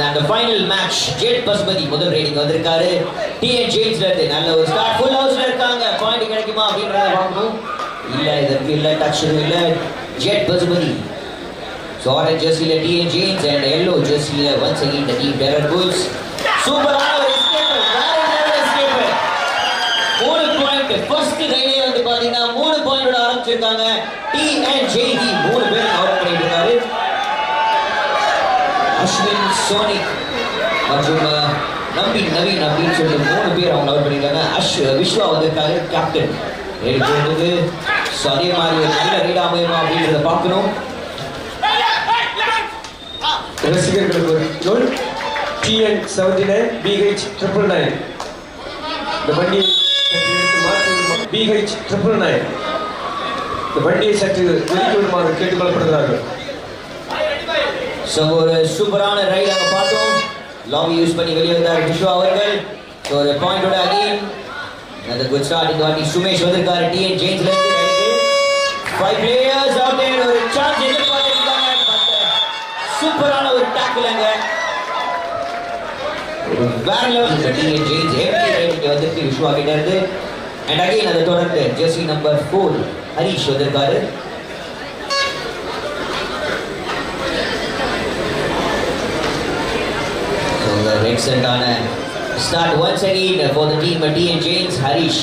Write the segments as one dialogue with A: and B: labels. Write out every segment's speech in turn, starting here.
A: அந்த final match jet Pasupathi முதல் riding வந்திருக்காரு. டிஎன் ஜெயின்ஸ்ல இருந்து நல்ல ஒரு ஸ்டார்ட். ஃபுல் ஹவுஸ்ல இருக்காங்க. பாயிண்ட் கிடைக்குமா அப்படின்றத பார்க்கணும். இல்ல இதற்கு இல்ல டச் இல்ல. Jet Pasupathi. So orange jersey la TN Jains and yellow jersey la once again the team Terror Bulls. சூப்பரான ஒரு escape. வேற லெவல் escape. 3 பாயிண்ட் ஃபர்ஸ்ட் ரைடே வந்து பாத்தீங்கன்னா 3 பாயிண்டோட ஆரம்பிச்சிருக்காங்க. TN JD 3 பேர் அவுட் பண்ணிட்டாரு. அஸ்வின் சோனிக் மற்றும் நவீன் அப்படின்னு சொல்லிட்டு 3 பேர் அவங்க அவுட் பண்ணிட்டாங்க. விஸ்வா வந்திருக்காரு கேப்டன். ரைடு போயிருக்கு. ஸோ அதே மாதிரி ஒரு நல்ல ரைடு அமையுமா அப்படின்றத பார்க்கணும்.
B: ரசிகர்களுக்கு ஒரு கோல். TN 79 BH 999. இந்த வண்டியை BH 999. இந்த வண்டியை சற்று ஒதுக்கி விடுமாறு கேட்டுக்கொள்ளப்படுகிறார்கள்.
A: ஸோ ஒரு சூப்பரான ரைடு அங்கே பார்த்தோம். லாபி யூஸ் பண்ணி வெளியே வந்தார் விஸ்வா அவர்கள். ஸோ ஒரு பாயிண்டோட அகைன் another good start. இந்த வாட்டி சுமேஷ் வந்திருக்காரு TN Jainsல இருந்து ரைடுக்கு. 5 players out there. ஒரு சான்ஸ் எதிர்பார்த்திருக்காங்க. சூப்பரான ஒரு டாக்கிள் அங்க. வேற level TN Jains empty raiding வந்திருக்கு விஸ்வா கிட்ட இருந்து. அண்ட் அகைன் அதை தொடர்ந்து ஜெர்சி நம்பர் 4 ஹரிஷ் வந்திருக்காரு. Excellent on start once again for the team TN Jains. Harish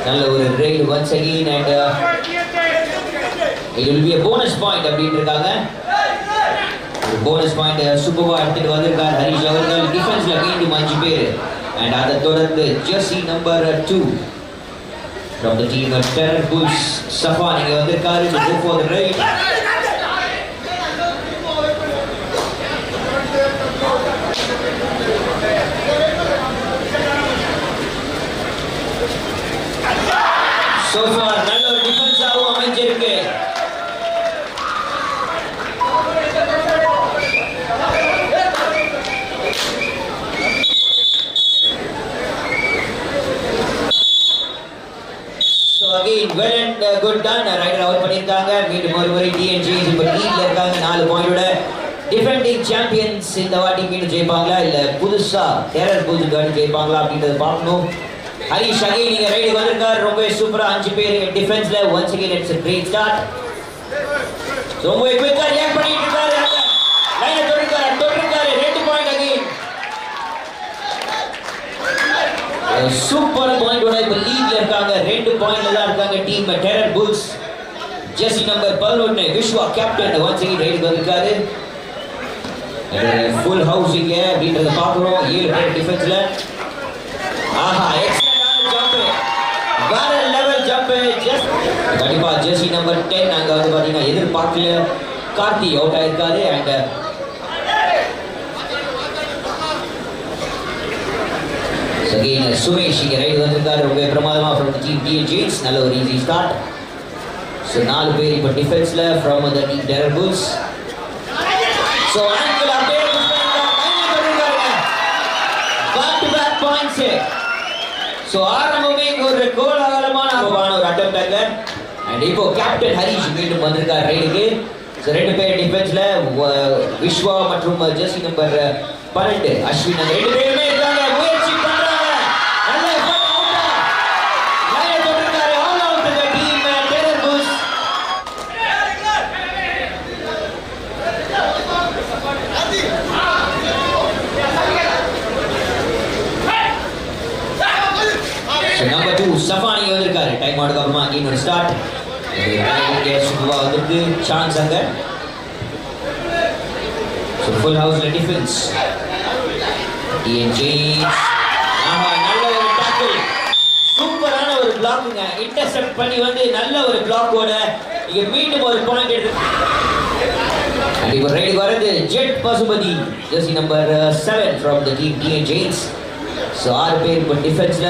A: நல்ல ஒரு raid once again and it will be a bonus point அப்படினு இருக்காங்க. ஒரு bonus point சூப்பரா எடுத்துட்டு வந்திருக்கார் ஹரிஷ் அவர்கள். டிஃபென்ஸ்ல மீண்டும் 5 பேர் and அதை தொடர்ந்து jersey number 2 from the team Terror Bulls Safan இங்க வந்திருக்காரு to go for the raid. So far நல்ல ஒரு டிஃபென்ஸ் ஆகும் அமைஞ்சிருக்கு. So again well and good done. Rider out பண்ணிருக்காங்க. மீண்டும் ஒரு முறை TN Jains இப்ப லீட்ல இருக்காங்க 4 பாயிண்டோட. டிஃபெண்டிங் சாம்பியன்ஸ் இந்த வாட்டி மீண்டும் ஜெயிப்பாங்களா இல்ல புதுசா டெரர் புல்ஸ் காடி ஜெயிப்பாங்களா அப்படின்றத பார்க்கணும். ஹரிஷ் அகைன் நீங்க ரைடு வந்திருக்காரு. ரொம்ப சூப்பரா 5 பேர் டிஃபென்ஸ்ல once again it's a great start. ரொம்ப குயிக்கா ரியாக்ட் பண்ணிட்டு இருக்காரு. லைனை தொட்டிருக்காரு 2 பாயிண்ட் அகைன். சூப்பர் பாயிண்டோட இப்ப லீட்ல இருக்காங்க. 2 பாயிண்ட்ல தான் இருக்காங்க team Terror Bulls. Jersey number 11 Vishwa captain once again raid வந்திருக்காரு. ஃபுல் ஹவுஸ் இங்க அப்படின்றத பார்க்குறோம். 7 பேர் டிஃபென்ஸ்ல. ஆஹா வேற லெவல் ஜம்ப். ஜஸ்ட் கண்டிப்பா ஜெர்சி நம்பர் 10 அங்க வந்து பாத்தீங்கன்னா எதிர்பார்க்கல கார்த்தி அவுட் ஆயிருக்காரு. அண்ட் அகைன் சுமேஷ் இங்க ரைடு வந்திருக்காரு. ரொம்ப பிரமாதமா from the team TN Jains. நல்ல ஒரு ஈஸி ஸ்டார்ட். ஸோ 4 பேர் இப்போ டிஃபென்ஸ்ல from the team Terror Bulls. So angle அப்படியே back to back points. So ஆரம்பமே ஒரு கோலாகலமான ஒரு அட்டெம்ப்ட் அங்க. அண்ட் இப்போ கேப்டன் ஹரிஷ் மீண்டும் வந்திருக்கார் ரைடுக்கு. ஸோ 2 பேர் டிஃபென்ஸ்ல விஸ்வா மற்றும் ஜெர்சி நம்பர் 12 அஸ்வின் அந்த 2 பேருமே இருக்காங்க. முயற்சி பண்றாங்க. நல்ல லைனை தொட்டிருக்காரு. All out the team Terror Bulls. Number 2 Safani வந்திருக்காரு. டைம் அவுட் அப்புறமா அகைன் ஒரு ஸ்டார்ட். இங்க சூப்பரா வந்திருக்கு சான்ஸ் அங்க. ஸோ ஃபுல் ஹவுஸ்ல டிஃபென்ஸ் TN Jains. ஆமா நல்ல ஒரு டாக்கிள். சூப்பரான ஒரு பிளாக்குங்க. இன்டர்செப்ட் பண்ணி வந்து நல்ல ஒரு பிளாக்கோட இங்க மீண்டும் ஒரு பாயிண்ட் எடுத்து இப்போ ரைடு வரது Jet Pasupathi jersey number 7 from the team TN Jains. So 6 பேர் இப்போ டிஃபென்ஸ்ல.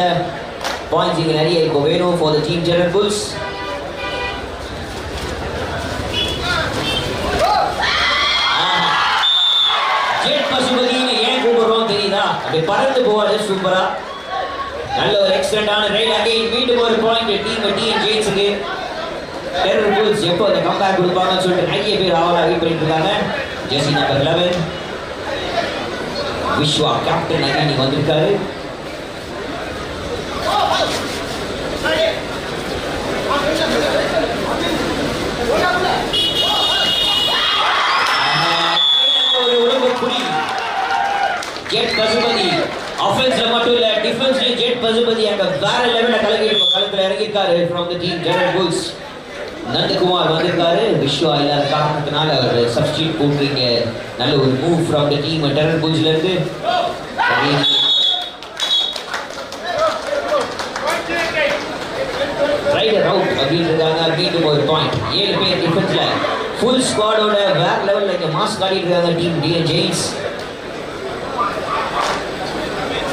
A: பாயிண்ட்ஸ் இங்க நிறைய இப்போ வேணும் for the team Terror Bulls. Jet பசுபதின்னு ஏன் கூப்பிடுறோம் தெரியுதா? அப்படி பறந்து போவாரு சூப்பரா. நல்ல ஒரு எக்ஸலண்டான ரைட். அகைன் மீண்டும் ஒரு பாயிண்ட் டீம் TN Jainsக்கு. டெரர் புல்ஸ் எப்போ அந்த கம்பேக் கொடுப்பாங்கன்னு சொல்லிட்டு நிறைய பேர் ஆவலா வெயிட் பண்ணிட்டு இருக்காங்க. Jersey number 11 Vishwa captain again வந்திருக்காரு. ஒரு உடம்பு புலி ஜெட் பசுபதி ஆஃபென்ஸ்ல மட்டும் இல்ல டிஃபென்ஸ்ல ஜெட் பசுபதி அங்க வேற லெவல்ல களத்துல இறங்கிருக்காரு ஃப்ரம் தி டீம் ஜெனரல் புல்ஸ். நந்தகுமார் வந்திருக்காரு. விஸ்வா இல்லாத காரணத்தினால அவர் சப்ஸ்டிட்யூட் போட்டுறீங்க. நல்ல ஒரு move from the team General புல்ஸ்ல இருந்து. ரைடர் அவுட் அப்படின்றாங்க. மீண்டும் ஒரு பாயிண்ட். 7 பேர் டிஃபென்ஸ்ல ஃபுல் ஸ்குவாடோட வேற லெவல்ல இங்க மாஸ் காட்டிட்டு இருக்காங்க team TN Jains.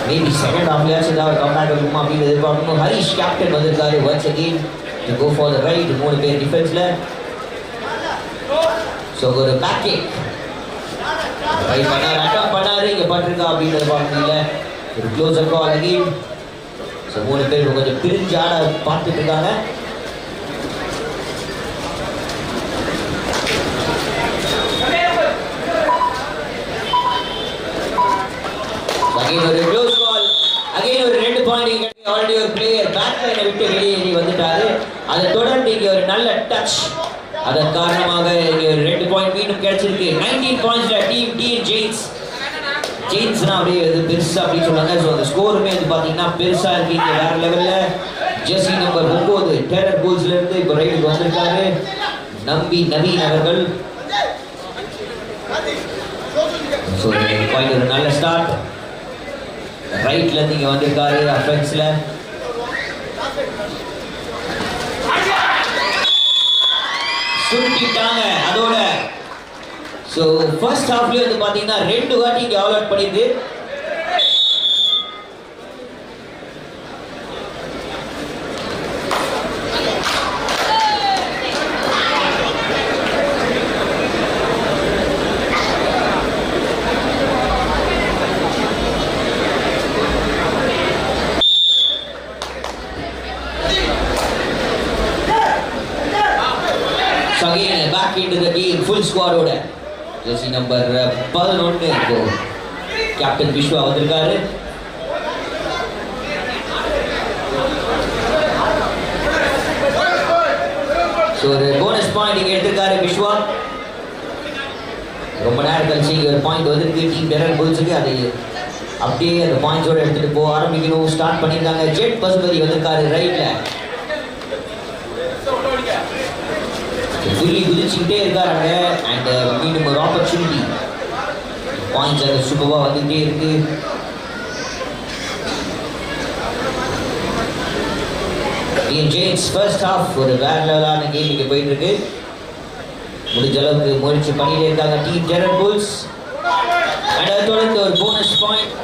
A: Maybe second ஹாஃப்லயாச்சும் ஏதாவது கம்பேக் இருக்குமா அப்படின்னு எதிர்பார்க்கணும். ஹரிஷ் கேப்டன் வந்திருக்காரு once again to go for the raid. 3 பேர் டிஃபென்ஸ்ல. ஸோ ஒரு பேக் கிக் ட்ரை பண்ணாரு, அட்டாக் பண்ணாரு. இங்க பட்டிருக்கா அப்படின்னு எதிர்பார்க்கல. ஒரு close up call again. So 3 பேர் கொஞ்சம் பிரிஞ்சு ஆட பார்த்துட்டு இருக்காங்க. ஒரு க்ளோஸ் பால் அகைன் ஒரு 2 பாயிண்ட். ஆல்ரெடி ஒரு பிளேயர் பேக் லைனை விட்டு வெளியேறி வந்துட்டாரு. அதை தொடர்ந்து இங்க ஒரு நல்ல டச். அதன் காரணமாக இங்க ஒரு 2 பாயிண்ட் மீண்டும் கிடைச்சிருக்கு. 19 பாயிண்ட்ஸ்ல டீம் டிஎன் ஜெயின்ஸ். ஜெயின்ஸ்னா அப்படியே பெருசா அப்படின்னு சொல்லுவாங்க. ஸோ அந்த ஸ்கோருமே வந்து பாத்தீங்கன்னா பெருசா இருக்கு. இங்க வேற லெவல்ல ஜெர்சி நம்பர் 9 டெரர் புல்ஸ்ல இருந்து இப்போ ரைடுக்கு வந்திருக்காரு நம்பி நவீன் அவர்கள். ஸோ பாயிண்ட் ஒரு நல்ல ஸ்டார்ட். ரைட்ல இருந்து இங்க வந்திருக்காரு அஃபென்ஸ்ல. சுட்டிட்டாங்க அதோட. சோ ஃபர்ஸ்ட் ஹாஃப்ல வந்து பாத்தீங்கன்னா 2 வாட்டி இங்க ஆல் அவுட் பண்ணிருக்கு. Again back into the team full squad oda jersey number 11 இப்போ கேப்டன் விஸ்வா வந்திருக்காரு. சோ ஒரு போனஸ் பாயிண்ட் இங்க எடுத்துக்காரு விஸ்வா. ரொம்ப நேரம் கழிச்சு ஒரு பாயிண்ட் வந்திருக்கு டீம் டெரர் புல்ஸ்க்கு. அது அப்படியே அந்த பாயிண்ட்ஸோட எடுத்துட்டு போக ஆரம்பிக்கணும். ஸ்டார்ட் பண்ணிருக்காங்க. ஜெட் பசுபதி வந்திருக்காரு ரைட்ல. துள்ளி குதிச்சுக்கிட்டே இருக்காங்க. அண்ட் மீண்டும் ஒரு ஆப்பர்ச்சுனிட்டி. பாயிண்ட்ஸ் அது சூப்பரா வந்துட்டே இருக்கு. ஜெயின்ஸ் ஃபர்ஸ்ட் ஹாஃப் ஒரு வேற லெவலான கேம் இங்க போயிட்டு இருக்கு. முடிஞ்ச அளவுக்கு முயற்சி பண்ணிட்டே இருக்காங்க டீம் டெரர் புல்ஸ். அண்ட் அதை தொடர்ந்து ஒரு bonus point.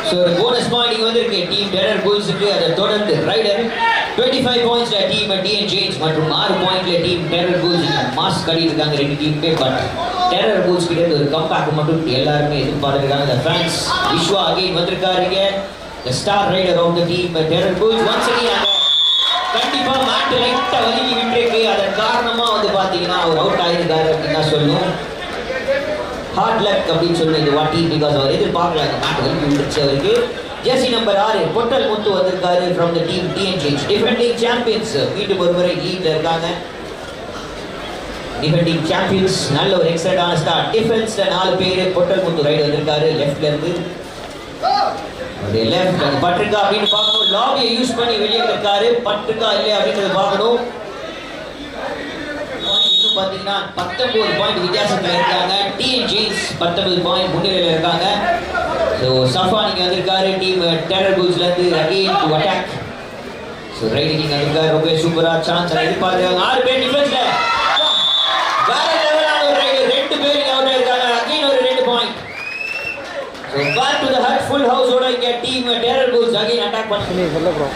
A: So the bonus point இங்க வந்திருக்கு டீம் டெரர் புல்ஸ்க்கு. அதை தொடர்ந்து ரைடர் 25 பாயிண்ட்ஸ்ல டீம் டிஎன் ஜெயின்ஸ் மற்றும் 6 பாயிண்ட்ல டீம் டெரர் புல்ஸ் மாஸ் கட்டி இருக்காங்க ரெண்டு டீமுமே. பட் டெரர் புல்ஸ் கிட்ட ஒரு கம்பேக் மட்டும் எல்லாருமே எதிர்பார்த்திருக்காங்க. the fans. விஸ்வா அகைன் வந்திருக்காருங்க. the star rider of the team Terror Bulls once again. கண்டிப்பா மேட் லைட்டா வலிக்கி விட்டுருக்கு. அதன் காரணமா வந்து பாத்தீங்கன்னா அவர் அவுட் ஆயிருக்காரு அப்படின்னு தான் சொல்லணும். ஹார்ட் லக் அப்படின்னு சொல்லி இந்த வாட்டி பிகாஸ் அவர் எதிர்பார்க்கல அந்த மேட் வலிக்கி விட்டுருச்சு அவருக்கு. ஜெர்சி நம்பர் 6 பொட்டல் முத்து வந்திருக்காரு from the team TN Jains. Defending champions மீண்டும் ஒருமுறை லீட்ல இருக்காங்க. டிஃபெண்டிங் சாம்பியன்ஸ் நல்ல ஒரு எக்ஸலென்ட்டான ஸ்டார்ட். டிஃபென்ஸ்ல 4 பேர். பொட்டல் முத்து ரைட் வந்திருக்காரு லெஃப்ட்ல இருந்து. லெஃப்ட் அது பட்டிருக்கா அப்படின்னு பார்க்கணும். லாபியை யூஸ் பண்ணி வெளியே இருக்காரு. பட்டிருக்கா இல்லையா அப்படின்றத பார்க்கணும். இன்னும் பார்த்தீங்கன்னா 19 பாயிண்ட் வித்தியாசத்தில் இருக்காங்க. டிஎன் ஜெயின்ஸ் 19 பாயிண்ட் முன்னிலையில் இருக்காங்க. ஸோ சஃபா நீங்க வந்திருக்காரு டீம் டெரர் புல்ஸ்ல இருந்து again to attack. So right நீங்க வந்திருக்காரு. ரொம்ப சூப்பரா சான்ஸ் எதிர்பார்க்குறாங்க. 6 பேர் டிஃபென்ஸ்ல வேற லெவலான ஒரு ரைடு. 2 பேர் அவுட் ஆயிருக்காங்க. அகைன் ஒரு 2 point. So back to the hut full house ஓட இங்க team Terror Bulls again attack பண்ணி சொல்ல ப்ரோ.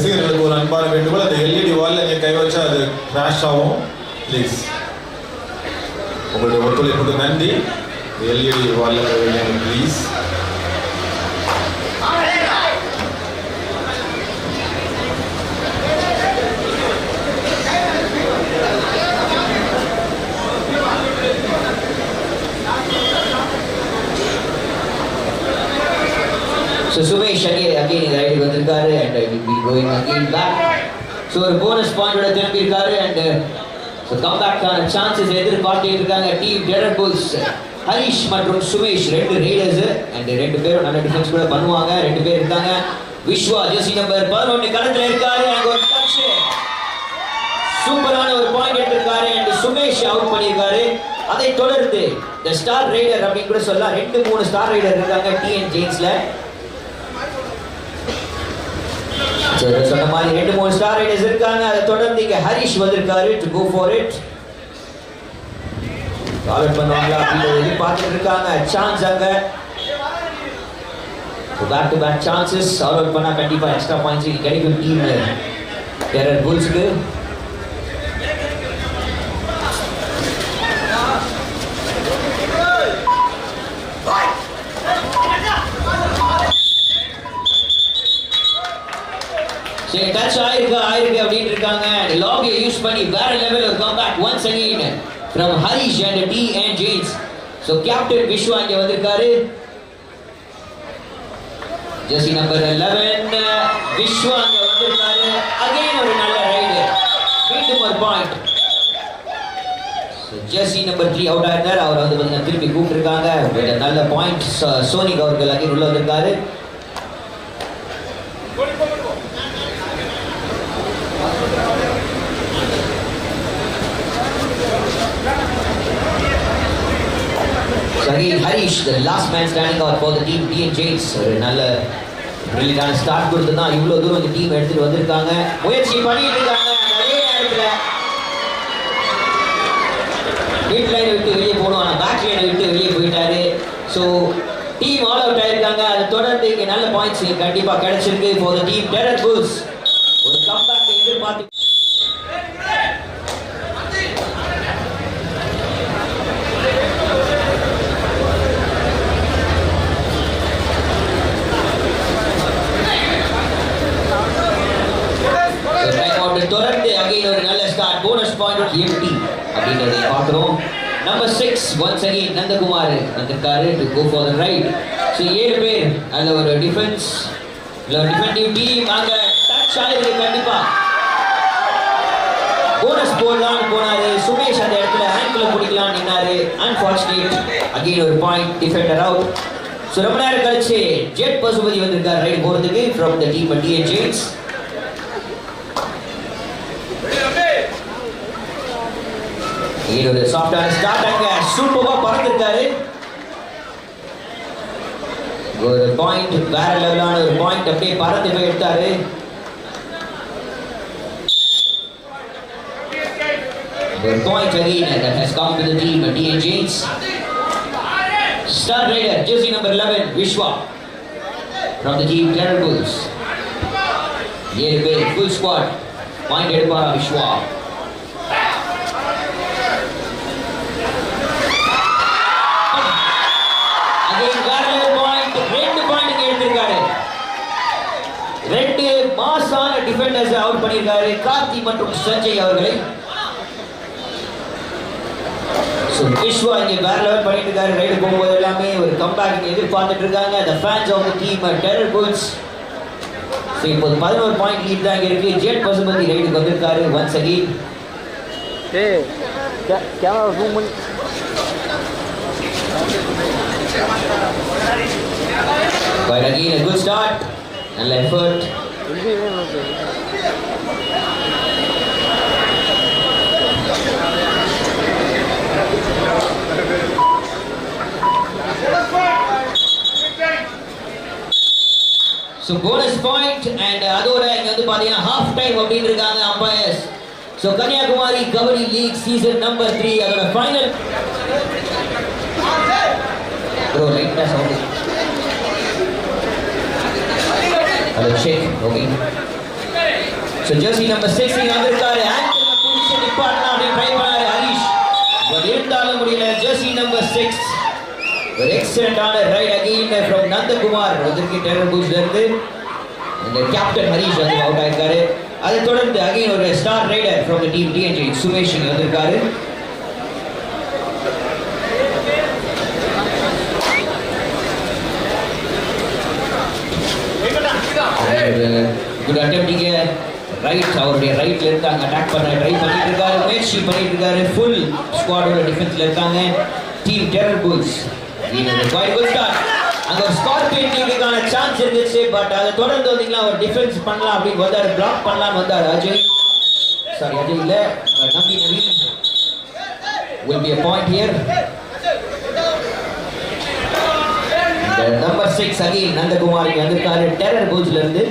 C: ரசிகர்களுக்கு ஒரு அன்பான வேண்டுகோள், அந்த எல்இடி வால்ல நீங்க கை வச்சா அது கிராஷ் ஆகும். ப்ளீஸ் உங்களுடைய ஒத்துழைப்புக்கு நன்றி. எல்இடி வால்ல கை வைங்க please.
A: So Sumesh again right வந்திருக்காரு and will be going again back. So ஒரு போனஸ் பாயிண்டோட திரும்பி இருக்காரு and so கம் பேக் ஆன சான்சஸ் எதிர்பார்த்துட்டு இருக்காங்க டீம் டெரர் புல்ஸ். ஹரிஷ் மற்றும் சுமேஷ் ரெண்டு ரைடர்ஸ் and ரெண்டு பேரும் நல்ல டிஃபென்ஸ் கூட பண்ணுவாங்க. ரெண்டு பேர் இருக்காங்க. விஸ்வா ஜெர்சி நம்பர் 11 களத்துல இருக்காரு and ஒரு டச் சூப்பரான ஒரு பாயிண்ட் எடுத்திருக்காரு and சுமேஷ் அவுட் பண்ணிருக்காரு. அதை தொடர்ந்து the ஸ்டார் ரைடர் அப்படி கூட சொல்லலாம், 2-3 ஸ்டார் ரைடர் இருக்காங்க டிஎன் ஜெயின்ஸ்ல. சொன்ன மாதிரி 2-3 ஸ்டார் ரைடர்ஸ் இருக்காங்க. அதை தொடர்ந்து இங்க ஹரிஷ் வந்திருக்காரு to go for it. Call பண்ணுவாங்களா அப்படின்னு எதிர்பார்த்துட்டு இருக்காங்க. சான்ஸ் அங்க back to back chances all out பண்ணா கண்டிப்பா எக்ஸ்ட்ரா பாயிண்ட்ஸ் கிடைக்கும் டீம் டெரர் புல்ஸ்க்கு. சரி டச் ஆயிருக்கு அப்படின்னு இருக்காங்க. லாபியை யூஸ் பண்ணி வேற லெவல் ஒரு come back once again from Harish and TN Jains. So captain Viswa இங்கே வந்திருக்காரு. ஜெர்சி நம்பர் 11 விஸ்வா அங்கே வந்திருக்காரு. அகைன் ஒரு நல்ல ரைடு, மீண்டும் ஒரு பாயிண்ட். ஜெர்சி நம்பர் 3 அவுட் ஆயிருந்தார். அவர் வந்து பார்த்தீங்கன்னா திருப்பி கூப்பிட்டுருக்காங்க. நல்ல பாயிண்ட். சோனிக் அவர்கள் அகைன் உள்ள வந்திருக்காரு. Again Harish, the last man standing out for the team TN Jains. ஒரு நல்ல பிரில்லியன்டான ஸ்டார்ட் கொடுத்து தான் இவ்வளோ தூரம் இந்த டீம் எடுத்துட்டு வந்திருக்காங்க. முயற்சி பண்ணிட்டு இருக்காங்க. அதே நேரத்தில் மிட் லைனை விட்டு வெளியே போகணும், ஆனால் பேக் லைனை விட்டு வெளியே போயிட்டாரு. ஸோ டீம் ஆல் அவுட் ஆயிருக்காங்க. அதை தொடர்ந்து இங்கே நல்ல பாயிண்ட்ஸ் கண்டிப்பாக கிடைச்சிருக்கு for the team Terror Bulls. ஒரு கம்பேக் எதிர்பார்த்து தொடர்ந்து அகைன் ஒரு நல்ல ஸ்டார்ட் போனஸ் பாயிண்ட் எம்டி அப்படின்றதை பார்க்குறோம். நம்பர் 6 ஒன்ஸ் அகைன் நந்தகுமார் வந்திருக்காரு to go for the raid. So 7 பேர் அதில் ஒரு டிஃபென்ஸ் டிஃபென்டிவ் டீம் அங்கே டச் ஆயிருக்கு. கண்டிப்பா போனஸ் போடலான்னு போனாரு சுமேஷ், அந்த இடத்துல ஆங்கிள் பிடிக்கலான்னு நின்னாரு. அன்பார்ச்சுனேட் அகைன் ஒரு பாயிண்ட் டிஃபெண்டர் அவுட். ஸோ ரொம்ப நேரம் கழிச்சு ஜெட் பசுபதி வந்திருக்காரு ரைட் போகிறதுக்கு from the team TN Jains. ஒரு சாஃப்டான ஸ்டார்ட் அங்க சூப்பரா பறந்துட்டாரு. ஒரு பாயிண்ட் வேற லெவலான ஒரு பாயிண்ட் அப்படியே பறந்து போய் எடுத்தாரு. ஒரு point again that has come to the team TN Jains. Star Raider jersey number 11 Vishwa from the team Terror Bulls. full squad point எடுப்பாரா விஸ்வா. ரெண்டு மாசான டிஃபெண்டர்ஸ் அவுட் பண்ணிருக்காரு கார்த்தி மற்றும் சஞ்சய் அவர்களை. சோ விஸ்வா இங்க வேற லெவல் பண்ணிட்டு இருக்காரு. ரைடு போகும்போது எல்லாமே ஒரு கம்பேக் எதிர்பார்த்துட்டு இருக்காங்க the fans of the team Terror Bulls. So இப்போ 11 பாயிண்ட் லீட் தான் இருக்கு. ஜெட் பசுபதி ரைடுக்கு வந்திருக்காரு once again.
D: ஏய் கேமரா ஜூம் பண்ணி
A: but again a good start. நல்ல effort. So bonus point and அதோட இங்க வந்து பாத்தீங்கன்னா half time அப்படினு இருக்காங்க umpires. So Kanniyakumari kabaddi league season number 3 அதோட ஃபைனல். Bro லைட்டா sound. Hello check. Okay. So jersey number 6 இங்க வந்திருக்காரு. ஆங்கிள் புடிச்சு நிப்பாட்டலாம் அப்படி ட்ரை பண்ணாரு ஹரிஷ். பட் இருந்தாலும் முடியல. jersey number 6 ஒரு எக்ஸலென்ட்டான ரைட் அகைன் ஃப்ரம் நந்தகுமார் வந்திருக்கு டெரர் பூஸ்ல இருந்து. இந்த கேப்டன் ஹரிஷ் வந்து அவுட் ஆயிருக்காரு. அதை தொடர்ந்து அகைன் ஒரு star raider from the team TNG Sumesh இங்க வந்திருக்காரு. குட் அட்டெம்ப்டிங்க ரைட் அவருடைய ரைட்ல இருக்காங்க அட்டாக் பண்ண ட்ரை பண்ணிட்டு இருக்காரு முயற்சி பண்ணிட்டு இருக்காரு ஃபுல் ஸ்குவாடோட டிஃபென்ஸ்ல இருக்காங்க team terror pools good start அங்க ஒரு ஸ்கார்பியன் டீமுக்கான சான்ஸ் இருந்துச்சு பட் அதை தொடர்ந்து வந்தீங்களா அவர் டிஃபென்ஸ் பண்ணலாம் அப்படின்னு வந்தாரு பிளாக் பண்ணலாம் வந்தாரு அஜய் இல்ல நம்பி Naveen will be a point here number 6 again Nandakumar இங்க வந்திருக்காரு டெரர் பூல்ஸ்ல இருந்து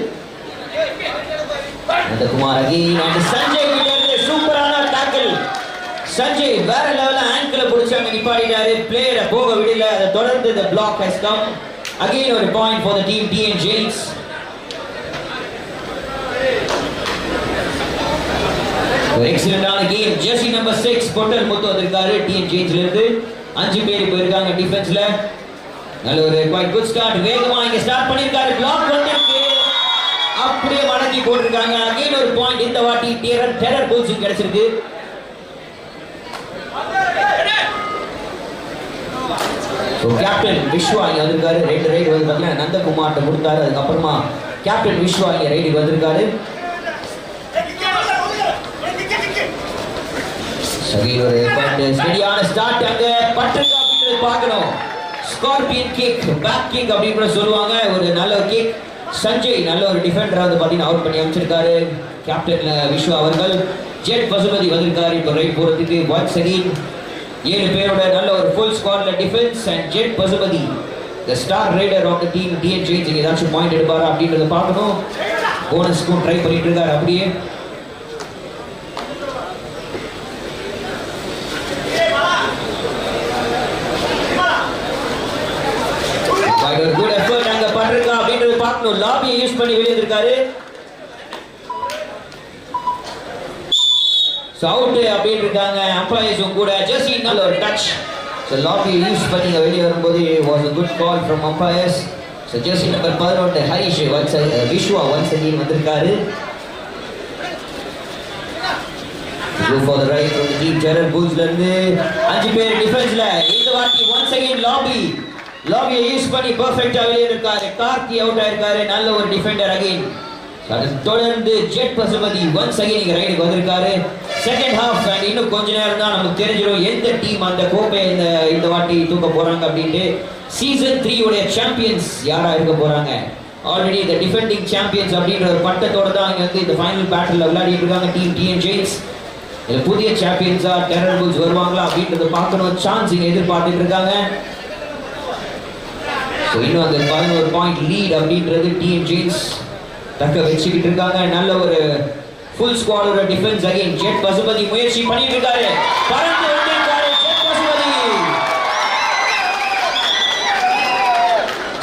A: நந்தகுமார் again and சஞ்சய் கிட்ட இருந்து சூப்பரான டாக்கிள் சஞ்சய் வேற லெவல்ல ஆங்கிள் புடிச்சாங்க நிப்பாட்டிட்டாரு பிளேயரை போக விடல அதை தொடர்ந்து the block has come again ஒரு point for the team DN Jains ஒரு எக்ஸலென்ட்டான game Jersey number 6 Pottal Muthu வந்திருக்காரு DN Jains ல இருந்து 5 பேர் இப்ப இருக்காங்க டிஃபென்ஸ்ல நல்ல ஒரு குவைட் குட் ஸ்டார்ட் வேகமா இங்க ஸ்டார்ட் பண்ணிருக்காரு பிளாக் வந்திருக்கு அப்படியே மடக்கி போட்டுருக்காங்க அகைன் ஒரு பாயிண்ட் இந்த வாட்டி டெரர் பூல்ஸ் கிடைச்சிருக்கு சோ கேப்டன் விஸ்வா இங்க வந்திருக்காரு ரெண்டு ரைட் வந்து பார்த்தீங்கன்னா நந்தகுமார்ட்ட கொடுத்தாரு அதுக்கப்புறமா கேப்டன் விஸ்வா இங்க ரைடுக்கு வந்திருக்காரு சரி ஒரு பாயிண்ட் ஸ்டெடியான ஸ்டார்ட் அங்க பட்டங்க அப்படின்றது பார்க்கணும் ஸ்கார்பியன் கிக் பேக் கிக் அப்படின்னு கூட சொல்லுவாங்க ஒரு நல்ல ஒரு கிக் சஞ்சய் நல்ல ஒரு டிஃபெண்டரா வந்து பாத்தீங்கன்னா அவுட் பண்ணி அமைச்சிருக்காரு கேப்டன் விஸ்வா அவர்கள் ஜெட் பசுபதி வந்திருக்காரு இப்போ ரைட் போறதுக்கு ஒன்ஸ் அகைன் 7 பேரோட நல்ல ஒரு ஃபுல் ஸ்குவாட்ல defence and Jet Pasupathi the star raider of the team DN Jains இங்க ஏதாச்சும் பாயிண்ட் எடுப்பாரா அப்படின்றத பார்க்கணும் போனஸ்க்கும் ட்ரை பண்ணிட்டு இருக்காரு அப்படியே ஒரு குட் எஃபர்ட் அங்க பண்றா அப்படின்றது பார்க்கணும் லாபியை யூஸ் பண்ணி வெளிய வந்திருக்காரு சோ அவுட் அப்படினு இருக்காங்க எம்ப்ளாயிஸும் கூட ஜெர்சி நல்ல ஒரு டச் சோ லாபியை யூஸ் பண்ணி வெளிய வரும்போது was a good call from umpires so jersey number 11 Harish Viswa once again வந்திருக்காரு go for the right from the team Terror Bulls ல இருந்து 5 பேர் டிஃபென்ஸ்ல இந்த வாட்டி once again லாபியை யூஸ் பண்ணி பெர்ஃபெக்ட்டா வெளிய இருக்காரு கார்த்தி அவுட் ஆயிருக்காரு நல்ல ஒரு டிஃபெண்டர் அகைன் தொடர்ந்து ஜெட் பசுபதி once again இங்க ரைடுக்கு வந்திருக்காரு செகண்ட் ஹாஃப் அண்ட் இன்னும் கொஞ்ச நேரம் தான் நமக்கு தெரிஞ்சிடும் எந்த டீம் அந்த கோப்பை இந்த வாட்டி தூக்க போறாங்க அப்படினு சீசன் 3 உடைய சாம்பியன்ஸ் யாரா இருக்க போறாங்க ஆல்ரெடி the defending champions அப்படிங்கற ஒரு பட்டத்தோட தான் இங்க வந்து இந்த ஃபைனல் பேட்டில்ல விளையாடிட்டு இருக்காங்க டீம் DN Jains இந்த புதிய சாம்பியன்ஸா டெரர் பூல்ஸ் வருவாங்களா அப்படின்றத பார்க்கணும் சான்ஸ் இங்க எதிர்பார்த்துட்டு இருக்காங்க சோ இன்னும் அந்த 11 பாயிண்ட் லீட் அப்படின்றது DN Jains தக்க வச்சிட்டு இருக்காங்க நல்ல ஒரு ஃபுல் ஸ்குவாடோட டிஃபென்ஸ் அகைன் ஜெட் பசுபதி முயற்சி பண்ணிட்டு இருக்காரு பறந்து வந்திருக்காரு ஜெட் பசுபதி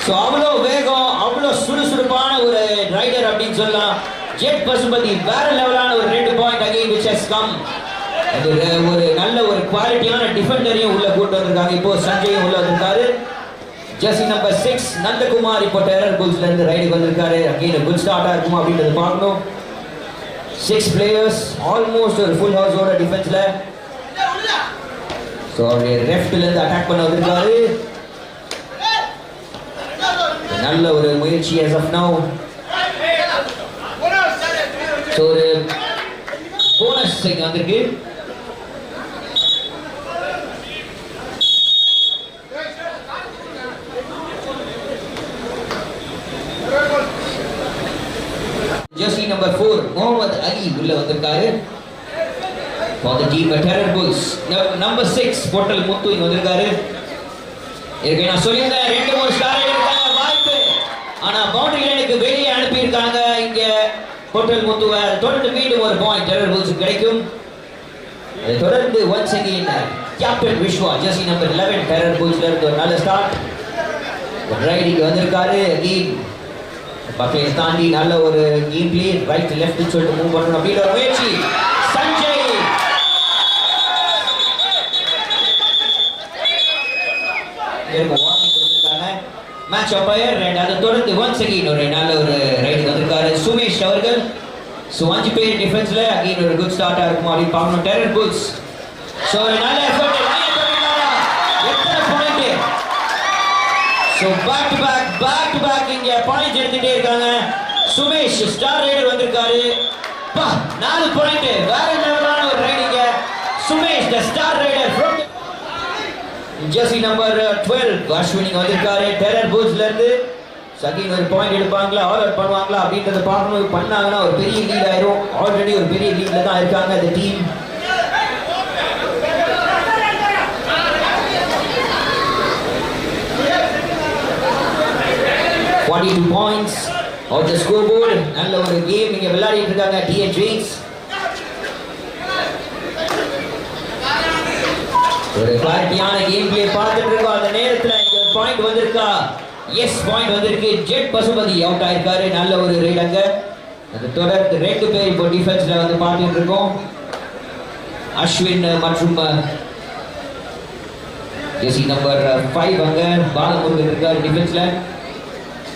A: சோ அவ்வளோ வேகம் அவ்வளோ சுறுசுறுப்பான ஒரு ரைடர் அப்படின்னு சொல்லலாம் ஜெட் பசுபதி வேற லெவலான ஒரு 2 point again which has come அது ஒரு நல்ல ஒரு குவாலிட்டியான டிஃபெண்டரையும் உள்ள கூட்டு வந்திருக்காங்க இப்போ சஞ்சயும் உள்ள வந்திருக்காரு ஜெர்சி நம்பர் 6 நந்தகுமார் இப்போ டெரர் பூல்ஸ்ல இருந்து ரைடுக்கு வந்திருக்காரு அகைன் குட் ஸ்டார்ட்டா இருக்குமா அப்படின்றத பார்க்கணும் 6 பிளேயர்ஸ் ஆல்மோஸ்ட் ஒரு ஃபுல் ஹவுஸோட டிஃபென்ஸ்ல சோ லெஃப்ட்ல இருந்து அட்டாக் பண்ண வந்திருக்காரு நல்ல ஒரு முயற்சி as of now சோ ஒரு போனஸ் இங்க வந்திருக்கு ஜெர்சி நம்பர் 4 முகமது அலி உள்ள வந்திருக்காரு for the team Terror Bulls number 6 Pottal முத்து இங்க வந்திருக்காரு நான் சொல்லியிருந்தேன் 2-3 ஸ்டார் எடுத்தாங்க வாய்ப்பு ஆனா பவுண்டரி லைனுக்கு வெளியே அனுப்பி இருக்காங்க இங்க பொட்டல் முத்துவை தொடர்ந்து மீண்டும் ஒரு பாயிண்ட் Terror Bulls கிடைக்கும் அதை தொடர்ந்து once again captain Viswa jersey number 11 Terror Bulls ல இருந்து ஒரு நல்ல ஸ்டார்ட் ரைடிங் வந்திருக்காரு again பக்கெட் தாண்டி நல்ல ஒரு கேம் பிளே, ரைட் லெஃப்ட் சொல்லிட்டு மூவ் பண்ணணும் அப்படின்ற ஒரு முயற்சி. சஞ்சய் வார்னிங் கொடுத்திருக்காங்க மேட்ச் அம்பயர். அண்ட் அதை தொடர்ந்து ஒன்ஸ் அகைன் ஒரு நல்ல ஒரு ரைடு வந்திருக்காரு சுமேஷ் அவர்கள். ஸோ 5 பேர் டிஃபென்ஸ்ல அகைன் ஒரு குட் ஸ்டார்ட்டா இருக்கும் அப்படின்னு பார்க்கணும். டெரர் புல்ஸ் ஸோ ஒரு நல்ல எஃபர்ட், எத்தனை point. So back to back இங்க பாயிண்ட் எடுத்துட்டே இருக்காங்க. சுமேஷ் ஸ்டார் ரைடர் வந்திருக்காரு. 4 பாயிண்ட், வேற லெவலான ஒரு ரைடிங்க. Sumesh the star raider from jersey number 12 Ashwini வந்திருக்காரு டெரர் புல்ஸ்ல இருந்து. சகின் ஒரு பாயிண்ட் எடுப்பாங்களா, ஆல் அவுட் பண்ணுவாங்களா அப்படின்றத பார்க்கணும். பண்ணாங்கன்னா ஒரு பெரிய லீட் ஆயிரும். ஆல்ரெடி ஒரு பெரிய லீட்ல தான் இருக்காங்க இந்த team. points of the scoreboard. நல்ல ஒரு கேம் இங்க விளையாடிட்டு இருக்காங்க TN Jains. ஒரு கிளாரிட்டியான கேம் பிளே பார்த்துட்டு இருக்கோம். அந்த நேரத்துல இங்க ஒரு பாயிண்ட் வந்திருக்கா? எஸ், பாயிண்ட் வந்திருக்கு. ஜெட் பசுபதி அவுட் ஆயிருக்காரு. நல்ல ஒரு ரைட் அங்க. அது தொடர்ந்து 2 பேர் இப்போ டிஃபென்ஸ்ல வந்து பார்த்துட்டு இருக்கோம். அஸ்வின் மற்றும் ஜெர்சி நம்பர் 5 அங்க பாலமுருகன் இருக்காரு டிஃபென்ஸ்ல.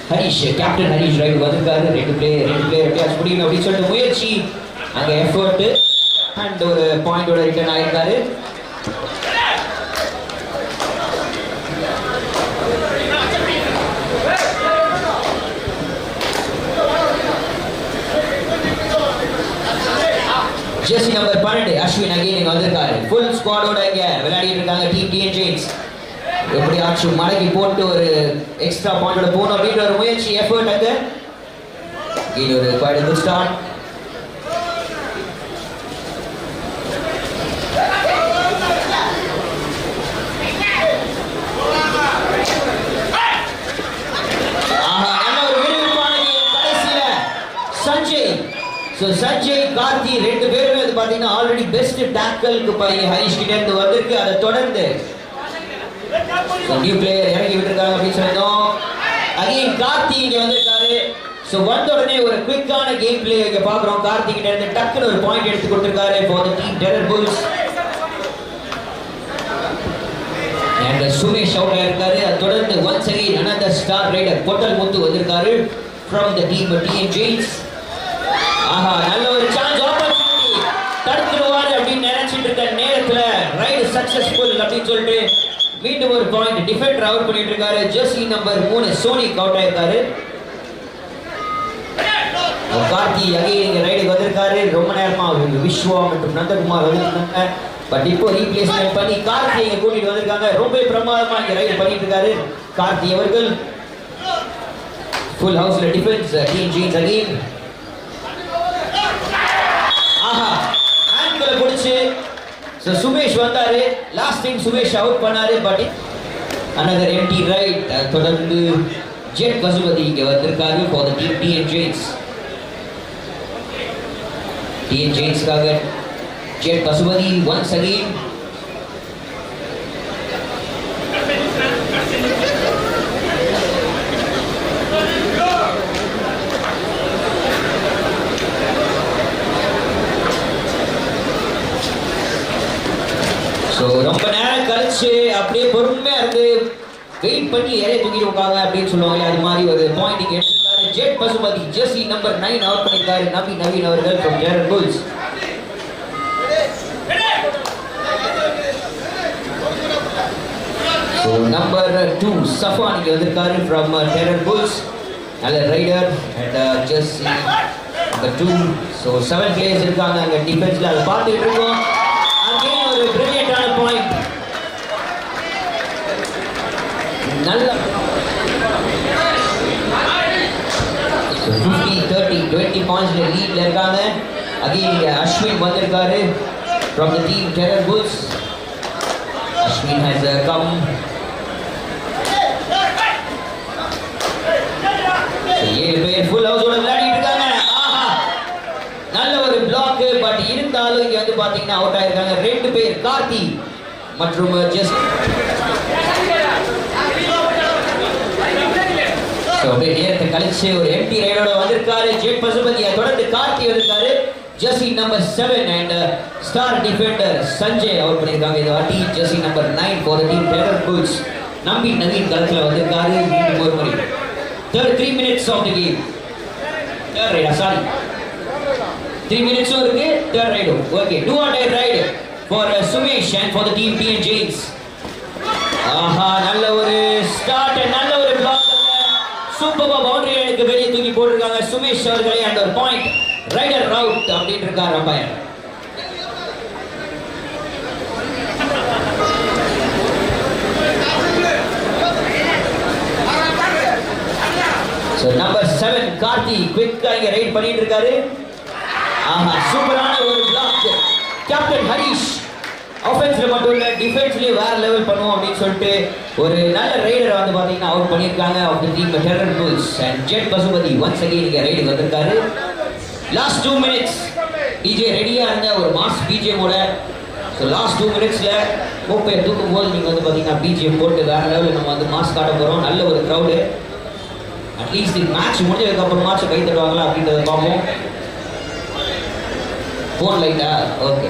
A: ஹரிஷ், கேப்டன் ஹரிஷ் ரைட் வந்திருக்காரு. 2 பிளேயர் வித்தியாசம் முடியும் அப்படின்னு சொல்லிட்டு முயற்சி, அங்க எஃபர்ட் அண்ட் ஒரு பாயிண்டோட ரிட்டர்ன் ஆயிருக்காரு. ஜெர்சி நம்பர் 12 அஸ்வின் அகைன் வந்திருக்காரு. ஃபுல் ஸ்குவாடோட இங்க விளையாடிட்டு இருக்காங்க டீம் TN Jains. எப்படியாச்சும் மடக்கி போட்டு ஒரு எக்ஸ்ட்ரா பாயிண்டோட போகணும் அப்படின்ற ஒரு முயற்சி, எஃபர்ட் அங்க. இது ஒரு quite good start. Sanjay Karthi 2 பேருமே வந்து பாத்தீங்கன்னா ஆல்ரெடி பெஸ்ட் டாக்கிளுக்கு பையன் ஹரிஷ் கிட்ட இருந்து வந்திருக்கு. அதை தொடர்ந்து நியூ பிளேயர் இறங்கி விட்டுருக்காங்க அப்படின்னு சொன்னோம். அகைன் கார்த்தி இங்க வந்திருக்காரு. சோ வந்த உடனே ஒரு குயிக்கான கேம் பிளே இங்க பாக்குறோம். கார்த்தி கிட்ட இருந்து டக்குனு ஒரு பாயிண்ட் எடுத்து கொடுத்திருக்காரு for the team Terror Bulls. And Sumesh out ஆயிருக்காரு. அது தொடர்ந்து once again another star raider Pottal Muthu வந்திருக்காரு from the team TN Jains. ஆஹா, நல்ல ஒரு சான்ஸ், ஆப்பர்ச்சுனிட்டி தடுத்துடுவாரு அப்படின்னு நினைச்சிட்டு இருக்க நேரத்துல ரைடு சக்சஸ்ஃபுல் அப்படின்னு சொல்லிட்டு மீண்டும் ஒரு பாயிண்ட் டிஃபெண்டர் அவுட் பண்ணிட்டு இருக்காரு. ஜெர்சி நம்பர் 3 சோனிக் அவுட் ஆயிருக்காரு. கார்த்தி அகைன் இங்க ரைடுக்கு வந்திருக்காரு. ரொம்ப நேரமா விஸ்வா மற்றும் நந்தகுமார் வந்திருக்காங்க. பட் இப்போ ரீப்ளேஸ்மெண்ட் பண்ணி கார்த்தி இங்க கூட்டிட்டு வந்திருக்காங்க. ரொம்ப பிரமாதமா இங்க ரைடு பண்ணிட்டு இருக்காரு கார்த்தி அவர்கள். ஃபுல் ஹவுஸ்ல டிஃபென்ஸ் TN Jains அகைன். ஆஹா, ஆங்கிள் புடிச்சு சுமேஷ் வந்தாரு. லாஸ்ட் டைம் சுமேஷ் அவுட் பண்ணாரு. But another empty right. தொடர்ந்து ஜெட் பசுபதி இங்க வந்திருக்காரு for the team TN Jains. TN Jainsக்காக ஜெட் பசுபதி once again. ரொம்ப நேரம் கழிச்சு அப்படியே பொறுமையா இருந்து வெயிட் பண்ணி இறைய தூக்கிட்டு உட்காங்க அப்படின்னு சொல்லுவாங்க. அது மாதிரி ஒரு பாயிண்டிங் எடுத்துருக்காரு Jet Pasupathi. Jersey number 9 out பண்ணிருக்காரு நவீன் அவர்கள் from Terror Bulls. So number 2 Safan இங்க வந்திருக்காரு from டெரர் புல்ஸ். நல்ல raider and jersey number 2. So 7 players இருக்காங்க அங்க டிஃபென்ஸ்ல. அதை பார்த்துட்டு இருக்கோம். அகைன் ஒரு பிரில்லியன்டான பாயிண்ட். நல்ல 50-30-20 பாயிண்ட்ஸ் லீட்ல இருக்காங்க. அகைன் அஸ்வின் வந்திருக்காரு from the team Terror Bulls. Ashwin has come. Full ஹவுஸோட விளையாடிட்டு இருக்காங்க. ஆஹா, நல்ல ஒரு பிளாக். பட் இருந்தாலும் இங்க வந்து பாத்தீங்கன்னா அவுட் ஆயிருக்காங்க 2 பேர், கார்த்தி மற்றும் ஜஸ்ட். ஸோ அப்படியே நேரத்தை கழிச்சு ஒரு எம்டி ரைடோட வந்திருக்காரு ஜெட் பசுபதியை தொடர்ந்து கார்த்தி வந்திருக்காரு jersey number 7 and star defender Sanjay out பண்ணியிருக்காங்க இந்த வாட்டி jersey number 9 for the team Terror Bulls நம்பி நவீன் களத்தில் வந்திருக்காரு மீண்டும் ஒரு முறை third 3 minutes off the game third ரைடா சாரி 3 minutes இருக்கு third raid okay do or die raid for Sumesh and for the team TN Jains ஆஹா நல்ல ஒரு ஸ்டார்ட் நல்ல ஒரு பிளாக் சூப்பர்பா பவுண்டரி லைனுக்கு வெளியே தூக்கி போட்டிருக்காங்க சுமேஷ் அவர்களே அண்ட் ஒரு பாயிண்ட் ரைடர் ரவுட் அப்படின்னு இருக்கார் அம்பையர் So number 7 கார்த்தி குவிக்கா இங்க ரைட் பண்ணிட்டு இருக்காரு ஆஹா சூப்பரான ஒரு பிளாக் கேப்டன் ஹரிஷ் ஆஃபென்ஸ்ல மட்டும் இல்ல டிஃபென்ஸ்லயே வேற லெவல் பண்ணுவோம் அப்படின்னு சொல்லிட்டு ஒரு நல்ல ரைடர் வந்து பாத்தீங்கன்னா அவுட் பண்ணிருக்காங்க of the team Terror Bulls and Jet Pasupathi once again இங்க ரைடு வந்திருக்காரு லாஸ்ட் 2 minutes டிஜே ரெடியா இருந்த ஒரு மாஸ் பிஜிஎமோட ஸோ லாஸ்ட் 2 minutesல மூப்பை தூக்கும் போது நீங்க வந்து பாத்தீங்கன்னா பிஜிஎம் போட்டு வேற லெவலில் நம்ம வந்து மாஸ் காட்ட போறோம் நல்ல ஒரு க்ரௌடு அட்லீஸ்ட் இந்த மேட்ச் முடிஞ்சதுக்கு அப்புறமாச்சும் கை தருவாங்களா அப்படின்றத பார்ப்போம் ஃபோன் லைட்டா ஓகே